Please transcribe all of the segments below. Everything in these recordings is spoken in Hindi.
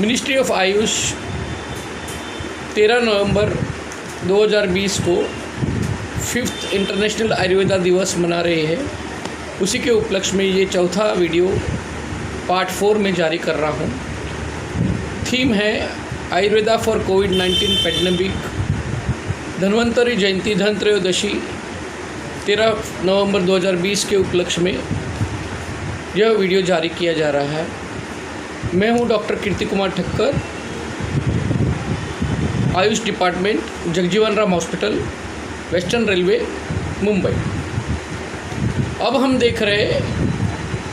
मिनिस्ट्री ऑफ आयुष 13 नवंबर 2020 को 5th इंटरनेशनल आयुर्वेदा दिवस मना रहे हैं। उसी के उपलक्ष्य में ये चौथा वीडियो पार्ट 4 में जारी कर रहा हूँ। थीम है आयुर्वेदा फॉर कोविड-19 पैंडेमिक, धन्वंतरी जयंती धनत्रयोदशी 13 नवंबर 2020 के उपलक्ष्य में यह वीडियो जारी किया जा रहा है। मैं हूं doctor Kirti Kumar Thakkar, AYUSH department, Jagjivan Ram hospital, western railway, Mumbai. अब हम देख रहे हैं,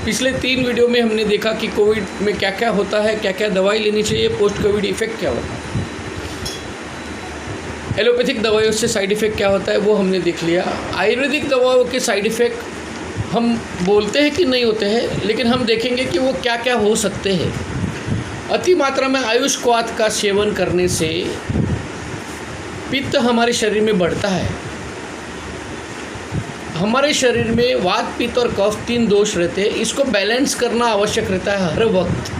पिछले 3 वीडियो में हमने देखा कि कोविड में क्या क्या होता है, क्या क्या दवाई लेनी चाहिए, पोस्ट कोविड इफ़ेक्ट क्या होता है, एलोपैथिक दवाइयों से साइड इफ़ेक्ट क्या होता है वो हमने देख लिया। आयुर्वेदिक दवाओं के साइड इफ़ेक्ट हम बोलते हैं कि नहीं होते हैं, लेकिन हम देखेंगे कि वो क्या क्या हो सकते हैं। अति मात्रा में आयुष्वाद का सेवन करने से पित्त हमारे शरीर में बढ़ता है। हमारे शरीर में वात, पित्त और कफ 3 दोष रहते हैं। इसको बैलेंस करना आवश्यक रहता है हर वक्त।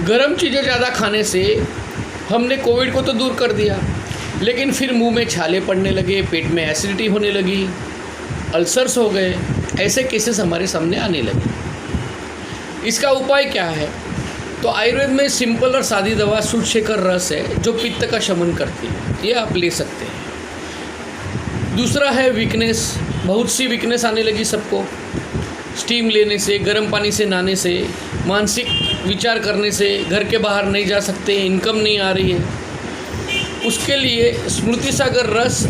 गर्म चीज़ें ज़्यादा खाने से हमने कोविड को तो दूर कर दिया, लेकिन फिर मुंह में छाले पड़ने लगे, पेट में एसिडिटी होने लगी, अल्सर्स हो गए। ऐसे केसेस हमारे सामने आने लगे। इसका उपाय क्या है? तो आयुर्वेद में सिंपल और सादी दवा सूर्यशेखर रस है जो पित्त का शमन करती है, ये आप ले सकते हैं। दूसरा है वीकनेस। बहुत सी वीकनेस आने लगी सबको, स्टीम लेने से, गर्म पानी से नहाने से, मानसिक विचार करने से, घर के बाहर नहीं जा सकते, इनकम नहीं आ रही है। उसके लिए स्मृति सागर रस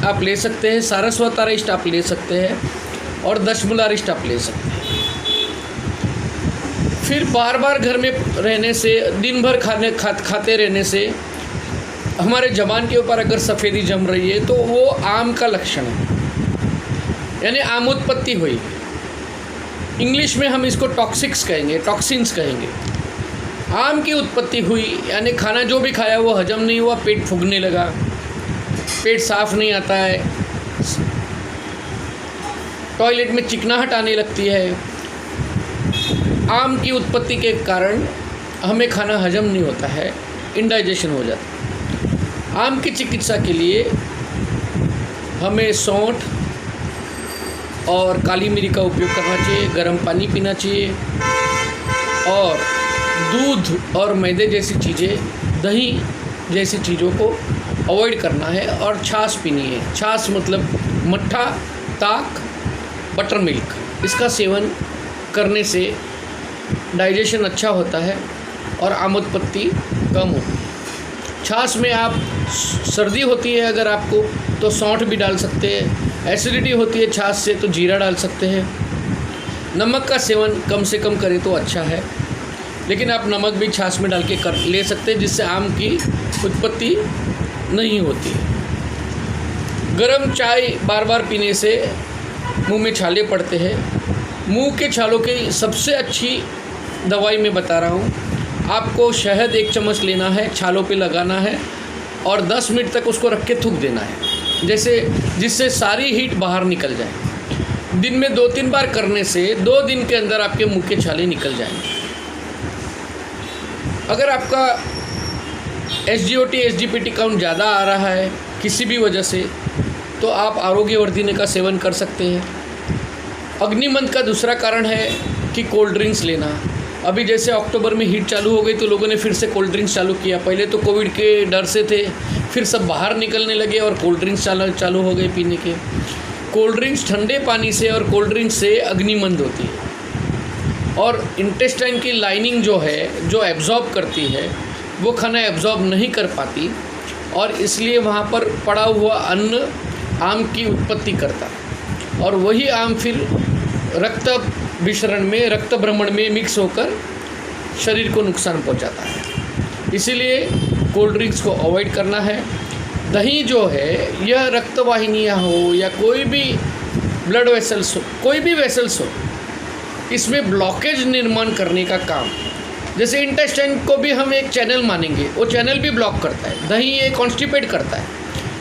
आप ले सकते हैं, सारस्वतारिष्ट आप ले सकते हैं और दशमूलारिष्ट आप ले सकते हैं। फिर बार बार घर में रहने से, दिन भर खाते रहने से हमारे ज़बान के ऊपर अगर सफ़ेदी जम रही है तो वो आम का लक्षण है, यानी आमोत्पत्ति हुई। इंग्लिश में हम इसको टॉक्सिक्स कहेंगे, टॉक्सिन्स कहेंगे। आम की उत्पत्ति हुई, यानी खाना जो भी खाया वो हजम नहीं हुआ, पेट फूगने लगा, पेट साफ नहीं आता है, टॉयलेट में चिकनाहट आने लगती है। आम की उत्पत्ति के कारण हमें खाना हजम नहीं होता है, इंडाइजेशन हो जाता है। आम की चिकित्सा के लिए हमें सौंठ और काली मिरी का उपयोग करना चाहिए, गर्म पानी पीना चाहिए और दूध और मैदे जैसी चीज़ें, दही जैसी चीज़ों को अवॉइड करना है और छाछ पीनी है। छाछ मतलब मट्ठा, ताक, बटर मिल्क। इसका सेवन करने से डाइजेशन अच्छा होता है और आमोत्पत्ति कम होती है। छाछ में आप, सर्दी होती है अगर आपको तो सौंठ भी डाल सकते हैं, एसिडिटी होती है छाछ से तो जीरा डाल सकते हैं। नमक का सेवन कम से कम करें तो अच्छा है, लेकिन आप नमक भी छाछ में डाल के ले सकते हैं, जिससे आम की उत्पत्ति नहीं होती। गरम चाय बार बार पीने से मुंह में छाले पड़ते हैं। मुंह के छालों की सबसे अच्छी दवाई मैं बता रहा हूँ। आपको शहद 1 चम्मच लेना है, छालों पे लगाना है और 10 मिनट तक उसको रख के थूक देना है, जिससे सारी हीट बाहर निकल जाए। दिन में 2-3 बार करने से 2 दिन के अंदर आपके मुंह के छाले निकल जाएंगे। अगर आपका SGOT, SGPT काउंट ज़्यादा आ रहा है किसी भी वजह से, तो आप आरोग्यवर्धिनी का सेवन कर सकते हैं। अग्निमंद का दूसरा कारण है कि कोल्ड ड्रिंक्स लेना। अभी जैसे अक्टूबर में हीट चालू हो गई तो लोगों ने फिर से कोल्ड ड्रिंक्स चालू किया। पहले तो कोविड के डर से थे, फिर सब बाहर निकलने लगे और कोल्ड ड्रिंक्स चालू हो गए पीने के। कोल्ड ड्रिंक्स ठंडे पानी से और कोल्ड ड्रिंक्स से अग्निमंद होती है और इंटेस्टाइन की लाइनिंग जो है, जो एब्जॉर्ब करती है, वो खाना एब्जॉर्ब नहीं कर पाती और इसलिए वहाँ पर पड़ा हुआ अन्न आम की उत्पत्ति करता है और वही आम फिर रक्त विसरण में, रक्त भ्रमण में मिक्स होकर शरीर को नुकसान पहुंचाता है। इसीलिए कोल्ड ड्रिंक्स को अवॉइड करना है। दही जो है, यह रक्तवाहिनियाँ हो या कोई भी ब्लड वेसल्स हो, कोई भी वेसल्स हो, इसमें ब्लॉकेज निर्माण करने का काम, जैसे इंटेस्टाइन को भी हम एक चैनल मानेंगे, वो चैनल भी ब्लॉक करता है। दही ये कॉन्स्टिपेट करता है,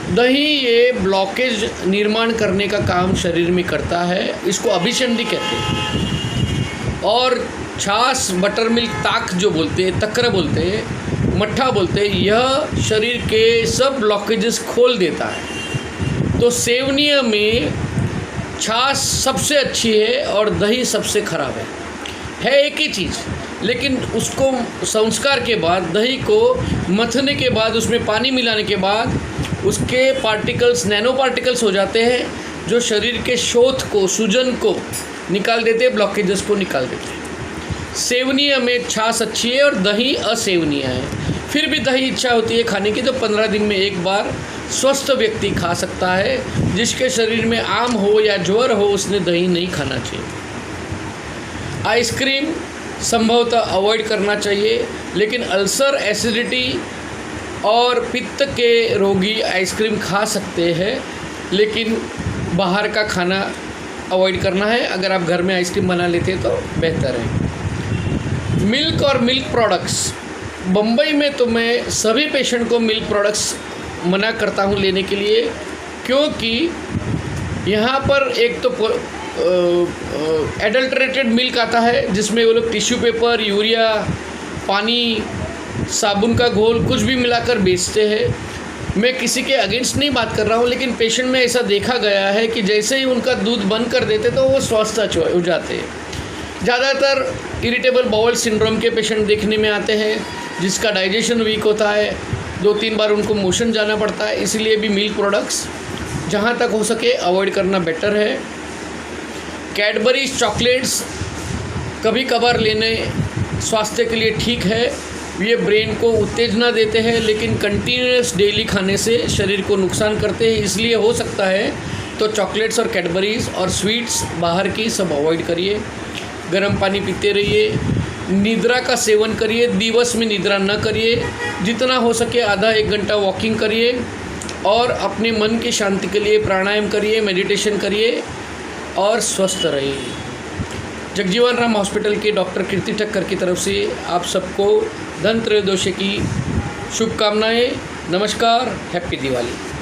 दही ये ब्लॉकेज निर्माण करने का काम शरीर में करता है। इसको अभिसंधि कहते हैं। और छाछ, बटर मिल्क, ताक जो बोलते हैं, तक्र बोलते हैं, मट्ठा बोलते हैं, यह शरीर के सब ब्लॉकेजेस खोल देता है। तो सेवनीय में छाछ सबसे अच्छी है और दही सबसे ख़राब है एक ही चीज़, लेकिन उसको संस्कार के बाद, दही को मथने के बाद, उसमें पानी मिलाने के बाद उसके पार्टिकल्स नैनो पार्टिकल्स हो जाते हैं जो शरीर के शोथ को, सूजन को निकाल देते हैं, ब्लॉकेजेस को निकाल देते हैं। सेवनीय में छाछ अच्छी है और दही असेवनीय है। फिर भी दही इच्छा होती है खाने की तो 15 दिन में एक बार स्वस्थ व्यक्ति खा सकता है। जिसके शरीर में आम हो या ज्वर हो उसने दही नहीं खाना चाहिए। आइसक्रीम संभवतः अवॉइड करना चाहिए, लेकिन अल्सर, एसिडिटी और पित्त के रोगी आइसक्रीम खा सकते हैं, लेकिन बाहर का खाना अवॉइड करना है। अगर आप घर में आइसक्रीम बना लेते हैं तो बेहतर है। मिल्क और मिल्क प्रोडक्ट्स, बम्बई में तो मैं सभी पेशेंट को मिल्क प्रोडक्ट्स मना करता हूँ लेने के लिए, क्योंकि यहाँ पर एक तो एडल्टरेटेड मिल्क आता है जिसमें वो लोग टिश्यू पेपर, यूरिया, पानी, साबुन का घोल कुछ भी मिलाकर बेचते हैं। मैं किसी के अगेंस्ट नहीं बात कर रहा हूँ, लेकिन पेशेंट में ऐसा देखा गया है कि जैसे ही उनका दूध बंद कर देते तो वो स्वस्थ हो जाते हैं। ज़्यादातर इरिटेबल बाउल सिंड्रोम के पेशेंट देखने में आते हैं जिसका डाइजेशन वीक होता है, 2-3 बार उनको मोशन जाना पड़ता है। इसलिए भी मिल्क प्रोडक्ट्स जहाँ तक हो सके अवॉइड करना बेटर है। कैडबरीज चॉकलेट्स कभी कभार लेने स्वास्थ्य के लिए ठीक है, ये ब्रेन को उत्तेजना देते हैं, लेकिन कंटिन्यूस डेली खाने से शरीर को नुकसान करते हैं। इसलिए हो सकता है तो चॉकलेट्स और कैडबरीज और स्वीट्स बाहर की सब अवॉइड करिए। गर्म पानी पीते रहिए, निद्रा का सेवन करिए, दिवस में निद्रा न करिए, जितना हो सके आधा 1 घंटा वॉकिंग करिए और अपने मन की शांति के लिए प्राणायाम करिए, मेडिटेशन करिए और स्वस्थ रहिए। जगजीवन राम हॉस्पिटल के डॉक्टर कीर्ति ठक्कर की तरफ से आप सबको धन त्रयोदशी की शुभकामनाएं। नमस्कार, हैप्पी दिवाली।